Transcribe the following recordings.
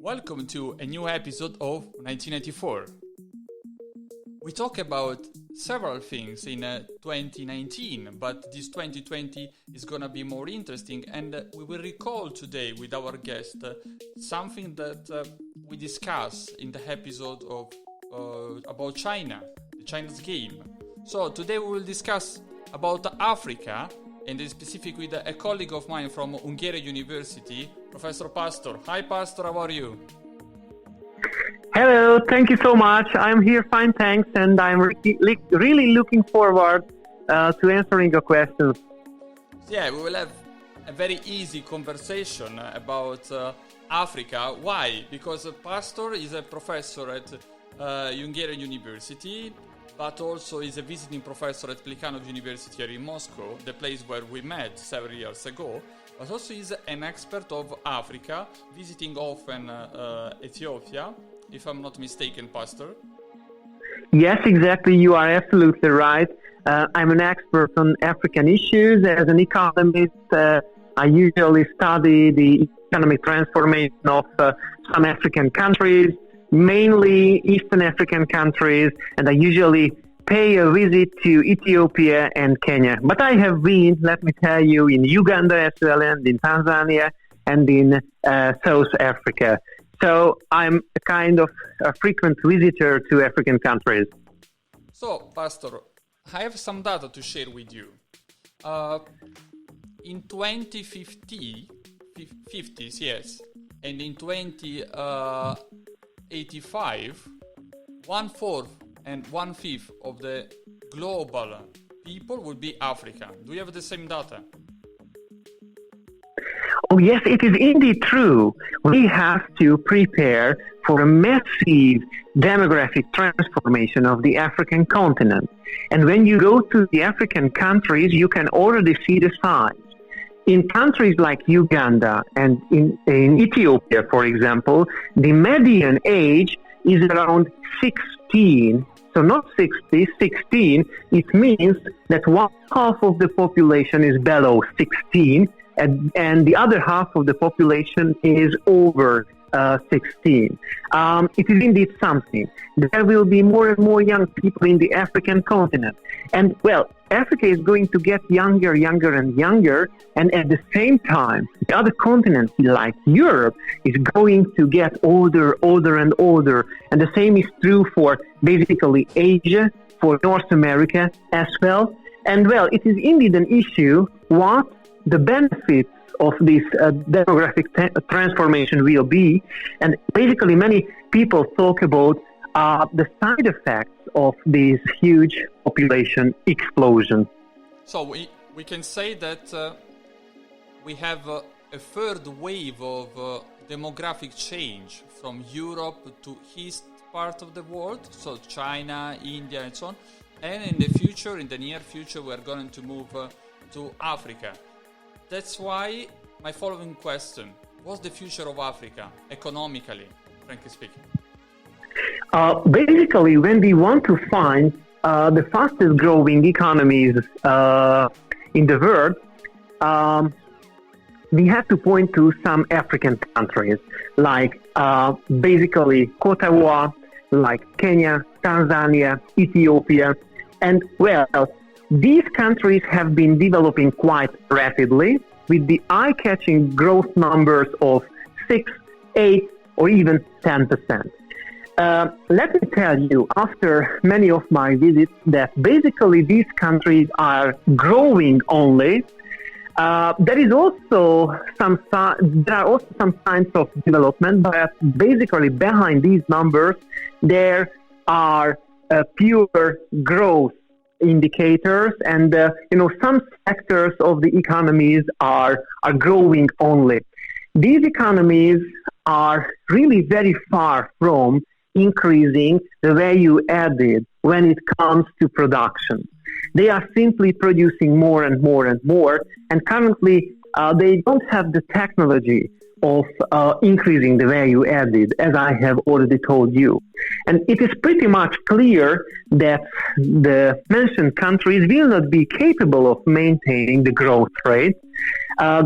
Welcome to a new episode of 1994. We talk about several things in 2019, but this 2020 is gonna be more interesting, and we will recall today with our guest something that we discussed in the episode of about China, China's game. So today we will discuss about Africa, and in specific with a colleague of mine from Hungary University, Professor Pasztor. Hi Pasztor, how are you? Hello, thank you so much. I'm here fine, thanks, and I'm really looking forward to answering your questions. Yeah, we will have a very easy conversation about Africa. Why? Because Pasztor is a professor at Hungarian University, but also is a visiting professor at Plekhanov University here in Moscow, the place where we met several years ago. But also is an expert of Africa, visiting often Ethiopia, if I'm not mistaken, Pasztor. Yes, exactly. You are absolutely right. I'm an expert on African issues. As an economist, I usually study the economic transformation of some African countries, mainly Eastern African countries, and I usually pay a visit to Ethiopia and Kenya. But I have been, let me tell you, in Uganda as well, and in Tanzania, and in South Africa. So I'm a kind of a frequent visitor to African countries. So, Pasztor, I have some data to share with you. In 2050s, yes, and in 2085, 1/4 and 1/5 of the global people will be African. Do you have the same data? Oh, yes, it is indeed true. We have to prepare for a massive demographic transformation of the African continent. And when you go to the African countries, you can already see the signs. In countries like Uganda and in Ethiopia, for example, the median age is around 16. So not 60, 16. It means that one half of the population is below 16, and the other half of the population is over 16. It is indeed something. There will be more and more young people in the African continent. And, well, Africa is going to get younger and younger, and at the same time, the other continents, like Europe, is going to get older and older. And the same is true for basically Asia, for North America as well. And, well, it is indeed an issue what the benefits of this demographic transformation will be. And basically many people talk about the side effects of this huge population explosion. So we can say that we have a third wave of demographic change from Europe to east part of the world, so China, India, and so on. And in the future, in the near future, we're going to move to Africa. That's why my following question: what's the future of Africa economically, frankly speaking? Basically, when we want to find the fastest growing economies in the world, we have to point to some African countries, like basically Cote d'Ivoire, like Kenya, Tanzania, Ethiopia, and, well, these countries have been developing quite rapidly with the eye-catching growth numbers of 6, 8, or even 10%. Let me tell you, after many of my visits, that basically these countries are growing only. There are also some signs of development, but basically behind these numbers, there are pure growth indicators, and some sectors of the economies are growing only. These economies are really very far from increasing the value added when it comes to production. They are simply producing more and more and more, and currently they don't have the technology of increasing the value added, as I have already told you. And it is pretty much clear that the mentioned countries will not be capable of maintaining the growth rate.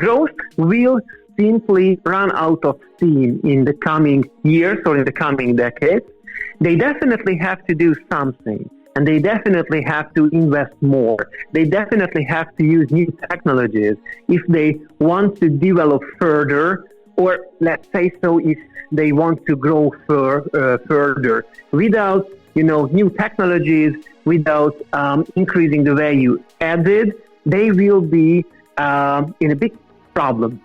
Growth will simply run out of steam in the coming years or in the coming decades, they definitely have to do something. And they definitely have to invest more. They definitely have to use new technologies if they want to develop further, or let's say so, if they want to grow further. Without, new technologies, without increasing the value added, they will be in a big problem.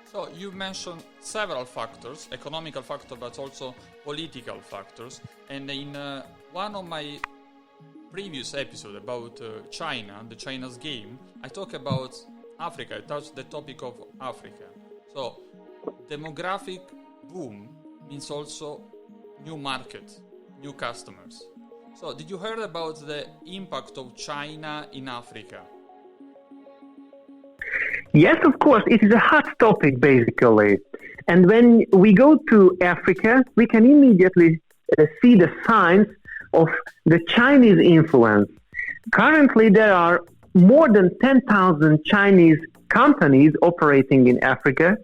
So you mentioned several factors, economical factors, but also political factors. And in one of my previous episodes about China, the China's game, I talk about Africa. I touched the topic of Africa. So demographic boom means also new market, new customers. So did you hear about the impact of China in Africa? Yes, of course. It is a hot topic, basically. And when we go to Africa, we can immediately see the signs of the Chinese influence. Currently, there are more than 10,000 Chinese companies operating in Africa,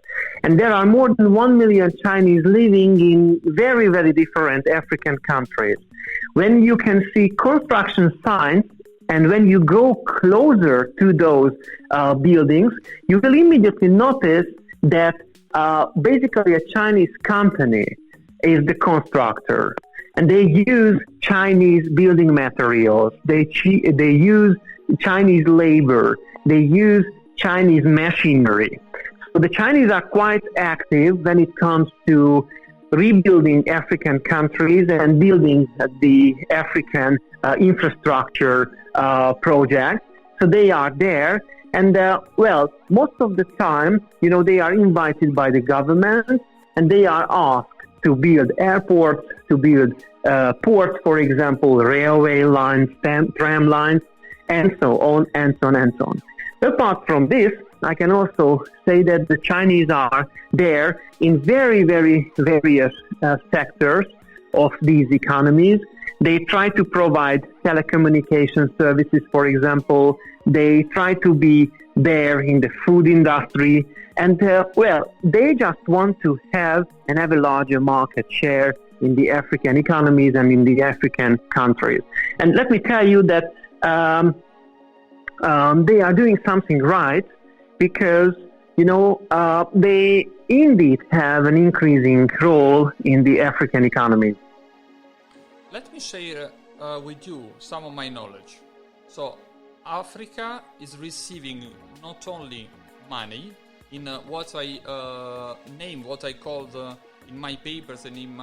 and there are more than 1 million Chinese living in very, very different African countries. When you can see construction signs, and when you go closer to those buildings, you will immediately notice that basically a Chinese company is the constructor. And they use Chinese building materials. They use Chinese labor. They use Chinese machinery. So the Chinese are quite active when it comes to rebuilding African countries and building the African infrastructure project. So they are there. And, most of the time, they are invited by the government and they are asked to build airports, to build ports, for example, railway lines, tram lines, and so on, and so on, and so on. Apart from this, I can also say that the Chinese are there in very, very various sectors of these economies. They try to provide telecommunication services, for example. They try to be there in the food industry. And, they just want to have an ever larger market share in the African economies and in the African countries. And let me tell you that they are doing something right because, they indeed have an increasing role in the African economy. Let me share with you some of my knowledge. So, Africa is receiving not only money in what I what I called in my papers and in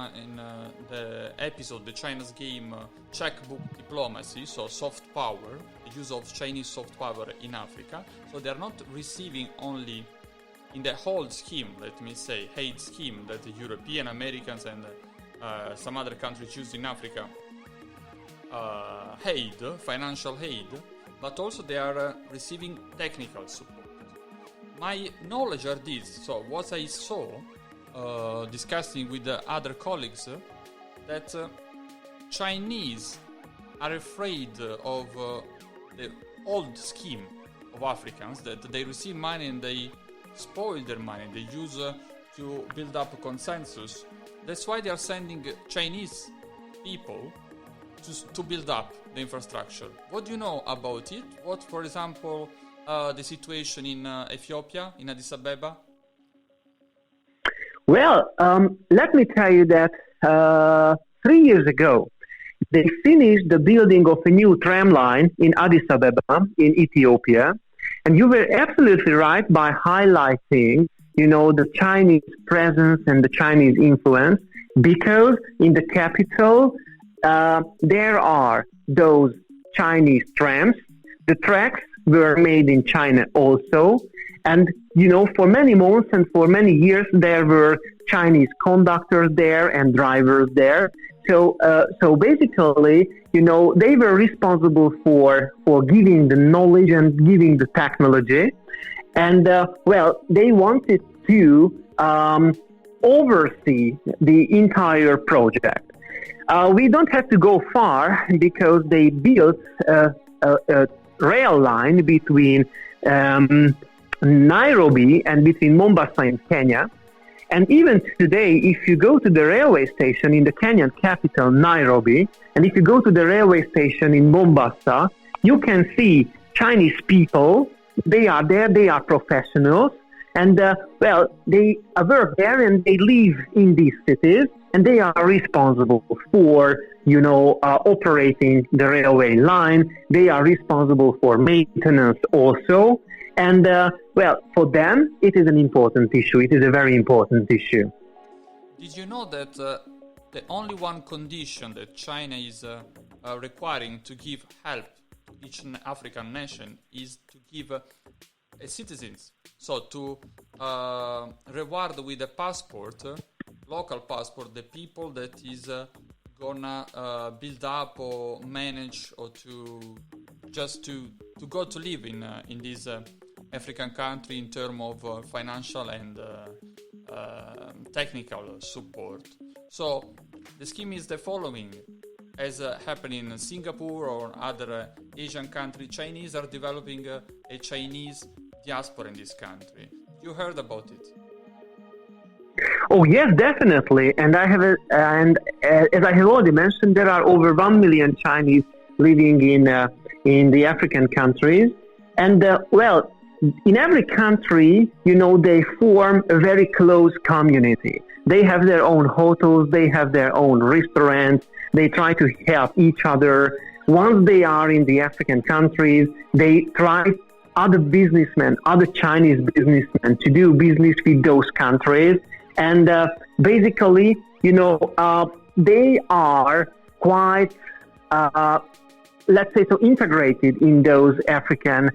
the episode, the China's game, checkbook diplomacy, so soft power, the use of Chinese soft power in Africa. So they are not receiving only in the whole scheme, let me say, aid scheme that the European, Americans and some other countries use in Africa, aid, financial aid, but also they are receiving technical support. My knowledge are these. So what I saw discussing with the other colleagues, that Chinese are afraid of the old scheme of Africans, that they receive money and they spoil their money, they use to build up a consensus. That's why they are sending Chinese people to build up the infrastructure. What do you know about it? What, for example, the situation in Ethiopia, in Addis Ababa? Well, let me tell you that 3 years ago, they finished the building of a new tram line in Addis Ababa, in Ethiopia. And you were absolutely right by highlighting, the Chinese presence and the Chinese influence, because in the capital, there are those Chinese trams. The tracks were made in China also. And, for many months and for many years, there were Chinese conductors there and drivers there. So basically, they were responsible for giving the knowledge and giving the technology. And, they wanted to oversee the entire project. We don't have to go far because they built a rail line between Nairobi and between Mombasa in Kenya. And even today, if you go to the railway station in the Kenyan capital, Nairobi, and if you go to the railway station in Mombasa, you can see Chinese people. They are there, they are professionals, and they work there and they live in these cities, and they are responsible for, operating the railway line. They are responsible for maintenance also. And, for them, it is an important issue. It is a very important issue. Did you know that the only one condition that China is requiring to give help to each African nation is to give citizens, so to reward with a passport, local passport, the people that is gonna build up or manage or to go to live in this African country in terms of financial and technical support. So the scheme is the following. As happened in Singapore or other Asian country, Chinese are developing a Chinese diaspora in this country. You heard about it? Oh yes, definitely. And as I have already mentioned, there are over 1 million Chinese living in the African countries. And in every country, they form a very close community. They have their own hotels, they have their own restaurants, they try to help each other. Once they are in the African countries, they try other businessmen, other Chinese businessmen to do business with those countries. And basically, they are quite, let's say, so integrated in those African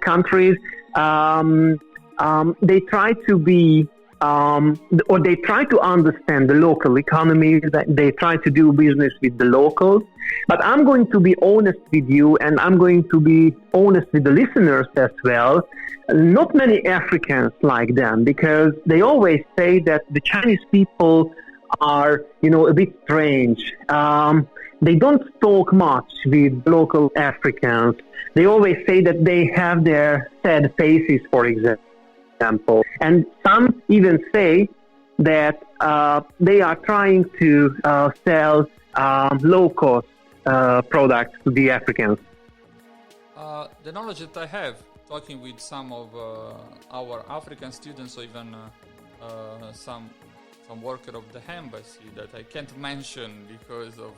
countries. They try to be, or they try to understand the local economy. They try to do business with the locals. But I'm going to be honest with you, and I'm going to be honest with the listeners as well. Not many Africans like them, because they always say that the Chinese people are, a bit strange. They don't talk much with local Africans. They always say that they have their sad faces, for example. And some even say that they are trying to sell low-cost products to the Africans. The knowledge that I have, talking with some of our African students, or even some worker of the embassy that I can't mention because of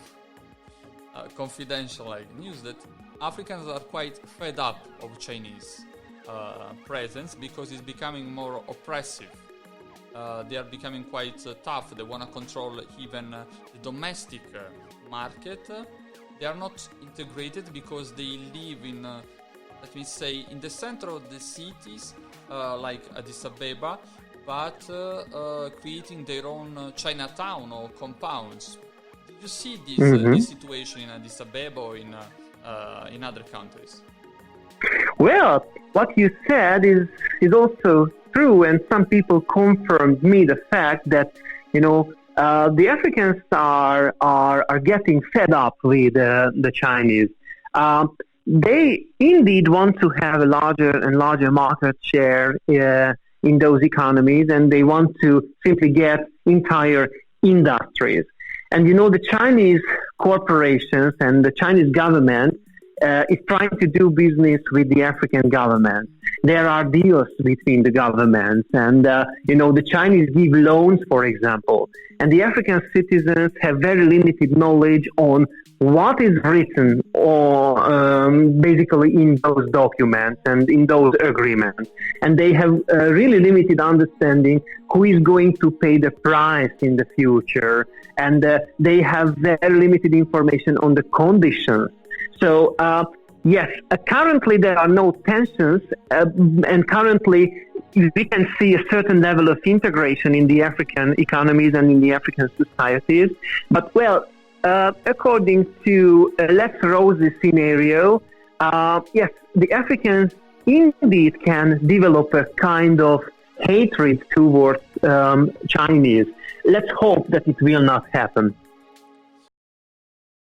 confidential news, that Africans are quite fed up of Chinese presence because it's becoming more oppressive. They are becoming quite tough. They want to control even the domestic market. They are not integrated because they live in, let me say, in the center of the cities, like Addis Ababa, but creating their own Chinatown or compounds. Did you see this situation in Addis Ababa or in other countries? Well, what you said is also true, and some people confirmed me the fact that the Africans are getting fed up with the Chinese. They indeed want to have a larger and larger market share in those economies, and they want to simply get entire industries. And the Chinese corporations and the Chinese government is trying to do business with the African government. There are deals between the governments, and the Chinese give loans, for example, and the African citizens have very limited knowledge on what is written or basically in those documents and in those agreements, and they have really limited understanding who is going to pay the price in the future, and they have very limited information on the conditions. So, yes, currently there are no tensions, and currently we can see a certain level of integration in the African economies and in the African societies. But, according to a less rosy scenario, yes, the Africans indeed can develop a kind of hatred towards Chinese. Let's hope that it will not happen.